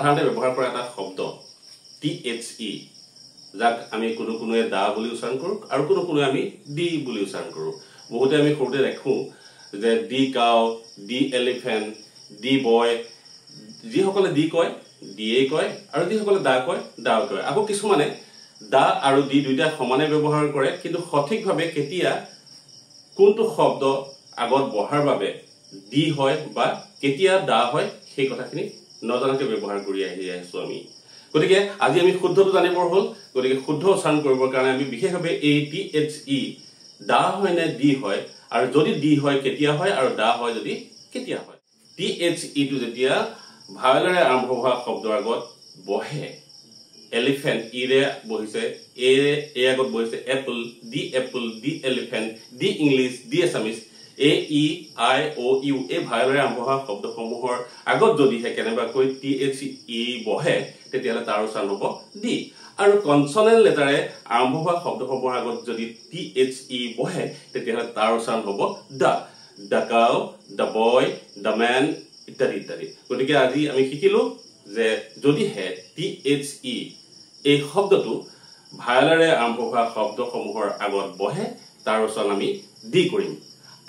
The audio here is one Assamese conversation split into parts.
সাধাৰণতে ব্যৱহাৰ কৰা এটা শব্দ THE যাক আমি কোনোৱে দা বুলি উচ্চাৰণ কৰোঁ আৰু কোনোৱে আমি ডি বুলি উচ্চাৰণ কৰোঁ বহুতে আমি সৰুতে দেখো যে the cow the elephant the boy যিসকলে ডি কয় ডিয়ে কয় আৰু যিসকলে দা কয় দাও কয় আকৌ কিছুমানে দা আৰু ডি দুইটা সমানে ব্যৱহাৰ কৰে কিন্তু সঠিকভাৱে কেতিয়া কোনটো শব্দ আগত বহাৰ বাবে ডি হয় বা কেতিয়া দা হয় সেই কথাখিনি নজনাকে ব্যৱহাৰ কৰি আহিছো আমি গতিকে আজি আমি শুদ্ধটো জানিবৰ হ'ল গতিকে শুদ্ধ উচ্চাৰণ কৰিবৰ কাৰণে আমি বিশেষভাৱে এই THE দা হয় নে ডি হয় আৰু যদি ডি হয় কেতিয়া হয় আৰু দা হয় যদি কেতিয়া হয় THE টো যেতিয়া ভাৱেলেৰে আৰম্ভ হোৱা শব্দৰ আগত বহে এলিফেন্ট ইৰে বহিছে এ আগত বহিছে Apple D elephant D English D Assamese AE I O U এই ভাৱেলেৰে আৰম্ভ হোৱা শব্দসমূহৰ আগত যদি কেনেবাকৈ THE বহে তেতিয়াহ'লে তাৰ উচ্চাৰণ হ'ব ডি আৰু কনসনেন্ট লেটাৰে আৰম্ভ হোৱা শব্দসমূহৰ আগত যদি THE বহে তেতিয়াহ'লে তাৰ উচ্চাৰণ হ'ব দা the cow the boy the man ইত্যাদি ইত্যাদি গতিকে আজি আমি শিকিলো যে যদি হে THE এই শব্দটো ভাৱেলেৰে আৰম্ভ হোৱা শব্দসমূহৰ আগত বহে তাৰ উচ্চাৰণ আমি ডি কৰিম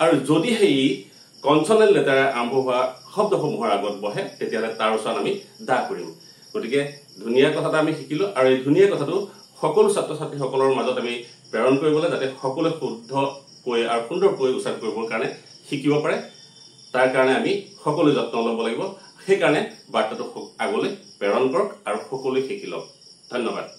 আৰু যদি হে কনসনেন্ট লেটাৰে আৰম্ভ হোৱা শব্দসমূহৰ আগত বহে তেতিয়াহ'লে তাৰ উচ্চাৰণ আমি দা কৰিম গতিকে ধুনীয়া কথাটা আমি শিকিলো আৰু এই ধুনীয়া কথাটো সকলো ছাত্ৰ ছাত্ৰীসকলৰ মাজত আমি প্ৰেৰণ কৰিবলৈ যাতে সকলোৱে শুদ্ধকৈ আৰু সুন্দৰকৈ উচ্চাৰণ কৰিবৰ কাৰণে শিকিব পাৰে তাৰ কাৰণে আমি সকলো যত্ন ল'ব লাগিব সেই কাৰণে বাৰ্তাটো আগলৈ প্ৰেৰণ কৰক আৰু সকলোৱে শিকি লওক ধন্যবাদ